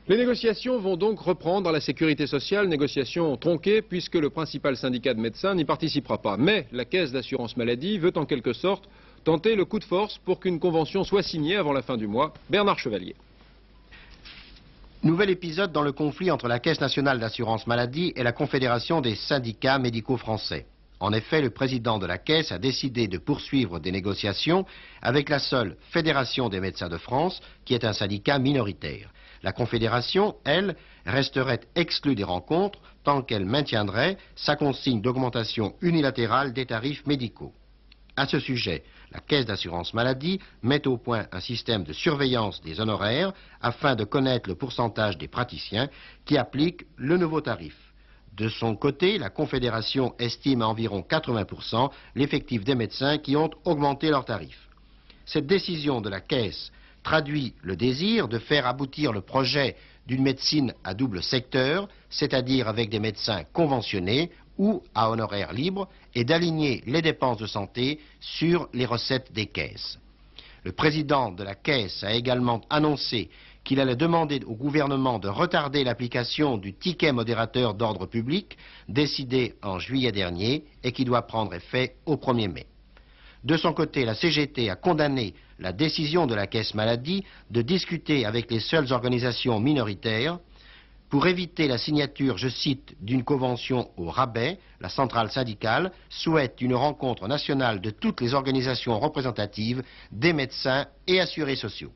Les négociations vont donc reprendre à la sécurité sociale, négociations tronquées puisque le principal syndicat de médecins n'y participera pas. Mais la caisse d'assurance maladie veut en quelque sorte tenter le coup de force pour qu'une convention soit signée avant la fin du mois. Bernard Chevalier. Nouvel épisode dans le conflit entre la Caisse nationale d'assurance maladie et la Confédération des syndicats médicaux français. En effet, le président de la Caisse a décidé de poursuivre des négociations avec la seule Fédération des médecins de France, qui est un syndicat minoritaire. La Confédération, elle, resterait exclue des rencontres tant qu'elle maintiendrait sa consigne d'augmentation unilatérale des tarifs médicaux. À ce sujet, la Caisse d'assurance maladie met au point un système de surveillance des honoraires afin de connaître le pourcentage des praticiens qui appliquent le nouveau tarif. De son côté, la Confédération estime à environ 80% l'effectif des médecins qui ont augmenté leurs tarifs. Cette décision de la Caisse traduit le désir de faire aboutir le projet d'une médecine à double secteur, c'est-à-dire avec des médecins conventionnés ou à honoraires libres, et d'aligner les dépenses de santé sur les recettes des caisses. Le président de la Caisse a également annoncé qu'il allait demander au gouvernement de retarder l'application du ticket modérateur d'ordre public, décidé en juillet dernier et qui doit prendre effet au 1er mai. De son côté, la CGT a condamné la décision de la Caisse maladie de discuter avec les seules organisations minoritaires pour éviter la signature, je cite, d'une convention au rabais. La centrale syndicale souhaite une rencontre nationale de toutes les organisations représentatives des médecins et assurés sociaux.